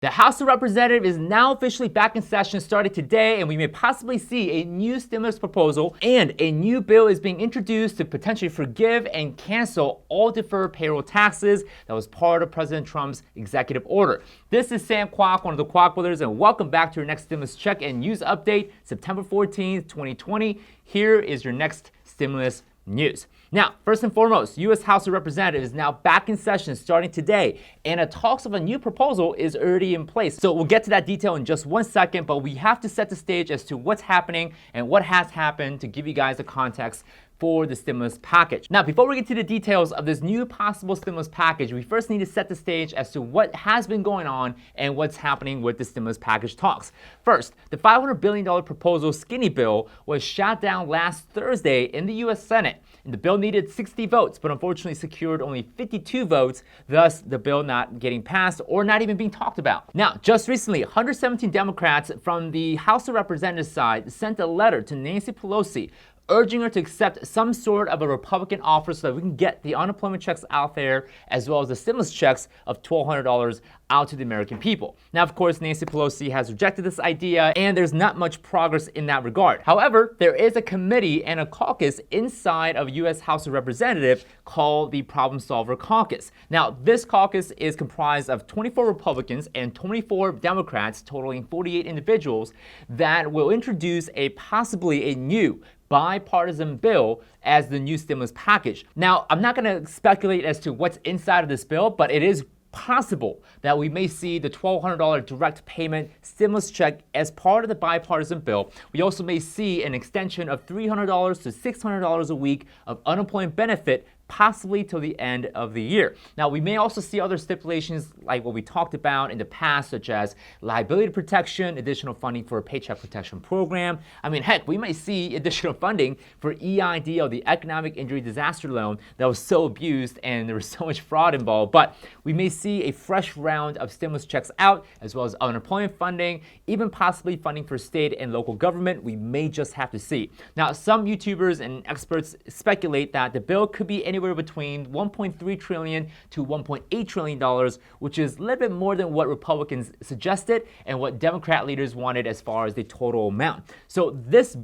The House of Representatives is now officially back in session starting today, and we may possibly see a new stimulus proposal and a new bill is being introduced to potentially forgive and cancel all deferred payroll taxes that was part of President Trump's executive order. This is Sam Kwok, one of the Kwok brothers, and welcome back to your next stimulus check and news update, September 14th, 2020. Here is your next stimulus news. Now, first and foremost, U.S. House of Representatives is now back in session starting today, and talks of a new proposal is already in place. So we'll get to that detail in just one second, but we have to set the stage as to what's happening and what has happened to give you guys the context for the stimulus package. Now, before we get to the details of this new possible stimulus package, we first need to set the stage as to what has been going on and what's happening with the stimulus package talks. First, the $500 billion proposal skinny bill was shot down last Thursday in the U.S. Senate. And the bill needed 60 votes, but unfortunately secured only 52 votes, thus the bill not getting passed or not even being talked about. Now, just recently, 117 Democrats from the House of Representatives side sent a letter to Nancy Pelosi urging her to accept some sort of a Republican offer so that we can get the unemployment checks out there, as well as the stimulus checks of $1,200 out to the American people. Now, of course, Nancy Pelosi has rejected this idea, and there's not much progress in that regard. However, there is a committee and a caucus inside of U.S. House of Representatives called the Problem Solver Caucus. Now, this caucus is comprised of 24 Republicans and 24 Democrats, totaling 48 individuals, that will introduce possibly a new bipartisan bill as the new stimulus package. Now, I'm not going to speculate as to what's inside of this bill, but it is possible that we may see the $1,200 direct payment stimulus check as part of the bipartisan bill. We also may see an extension of $300 to $600 a week of unemployment benefit, possibly till the end of the year. Now, we may also see other stipulations like what we talked about in the past, such as liability protection, additional funding for a paycheck protection program. I mean, heck, we may see additional funding for EIDL, the Economic Injury Disaster Loan that was so abused and there was so much fraud involved. But we may see a fresh round of stimulus checks out, as well as unemployment funding, even possibly funding for state and local government. We may just have to see. Now, some YouTubers and experts speculate that the bill could be anywhere between $1.3 trillion to $1.8 trillion, which is a little bit more than what Republicans suggested and what Democrat leaders wanted as far as the total amount. So this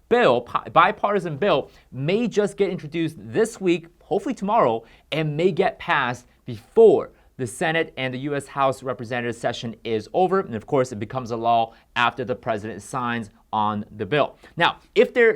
bill, bipartisan bill, may just get introduced this week, hopefully tomorrow, and may get passed before the Senate and the U.S. House Representatives session is over. And of course, it becomes a law after the president signs on the bill. Now,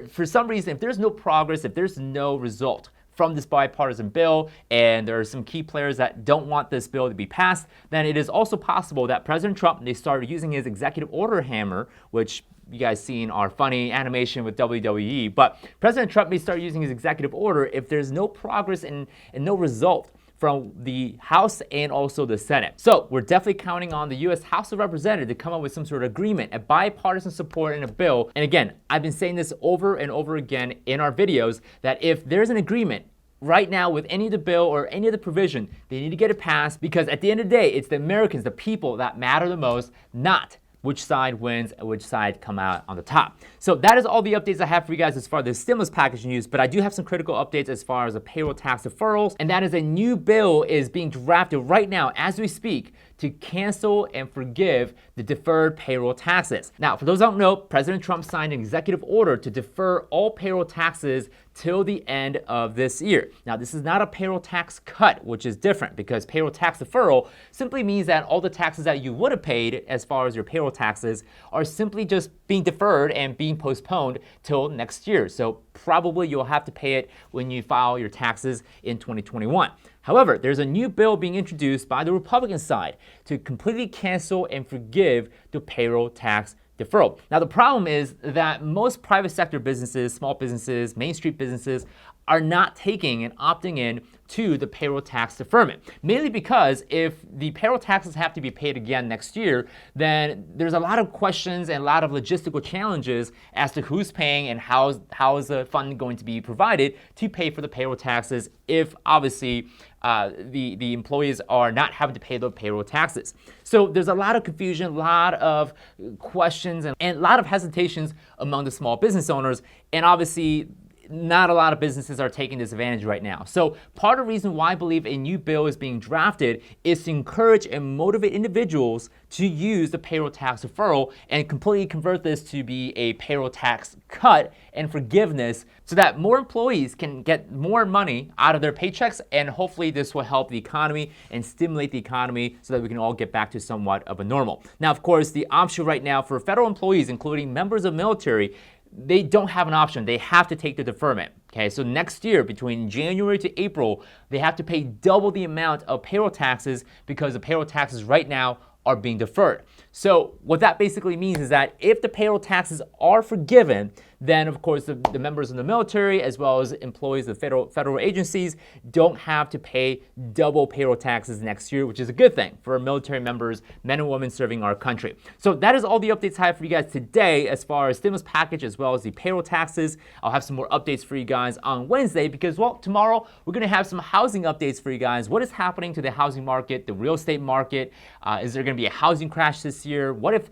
for some reason, if there's no progress, if there's no result from this bipartisan bill, and there are some key players that don't want this bill to be passed, then it is also possible that President Trump may start using his executive order hammer, which you guys seen our funny animation with WWE, but President Trump may start using his executive order if there's no progress and no result from the House and also the Senate. So we're definitely counting on the U.S. House of Representatives to come up with some sort of agreement, a bipartisan support in a bill. And again, I've been saying this over and over again in our videos, that if there's an agreement right now with any of the bill or any of the provision, they need to get it passed, because at the end of the day, it's the Americans, the people, that matter the most, not which side wins and which side come out on the top. So that is all the updates I have for you guys as far as the stimulus package news, but I do have some critical updates as far as the payroll tax deferrals, and that is a new bill is being drafted right now as we speak to cancel and forgive the deferred payroll taxes. Now, for those who don't know, President Trump signed an executive order to defer all payroll taxes till the end of this year. Now, this is not a payroll tax cut, which is different, because payroll tax deferral simply means that all the taxes that you would have paid as far as your payroll taxes are simply just being deferred and being postponed till next year. So probably you'll have to pay it when you file your taxes in 2021. However, there's a new bill being introduced by the Republican side to completely cancel and forgive the payroll tax deferral. Now, the problem is that most private sector businesses, small businesses, Main Street businesses are not taking and opting in to the payroll tax deferment. Mainly because if the payroll taxes have to be paid again next year, then there's a lot of questions and a lot of logistical challenges as to who's paying and how is the fund going to be provided to pay for the payroll taxes if obviously the employees are not having to pay the payroll taxes. So there's a lot of confusion, a lot of questions, and a lot of hesitations among the small business owners. And obviously, not a lot of businesses are taking this advantage right now. So part of the reason why I believe a new bill is being drafted is to encourage and motivate individuals to use the payroll tax deferral and completely convert this to be a payroll tax cut and forgiveness so that more employees can get more money out of their paychecks, and hopefully this will help the economy and stimulate the economy so that we can all get back to somewhat of a normal. Now, of course, the option right now for federal employees, including members of military, they don't have an option. They have to take the deferment. Okay, so next year, between January to April, they have to pay double the amount of payroll taxes because the payroll taxes right now are being deferred. So what that basically means is that if the payroll taxes are forgiven, then of course the members in the military as well as employees of federal agencies don't have to pay double payroll taxes next year, which is a good thing for our military members, men and women serving our country. So that is all the updates I have for you guys today as far as stimulus package as well as the payroll taxes. I'll have some more updates for you guys on Wednesday because, well, tomorrow we're going to have some housing updates for you guys. What is happening to the housing market, the real estate market? Is there going to be a housing crash this year? What if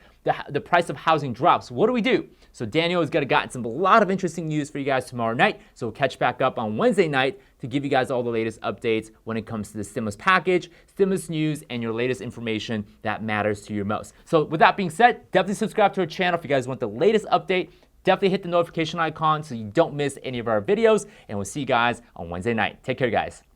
the price of housing drops? What do we do? So Daniel has gotten a lot of interesting news for you guys tomorrow night. So we'll catch back up on Wednesday night to give you guys all the latest updates when it comes to the stimulus package, stimulus news, and your latest information that matters to you most. So with that being said, definitely subscribe to our channel if you guys want the latest update. Definitely hit the notification icon so you don't miss any of our videos. And we'll see you guys on Wednesday night. Take care, guys.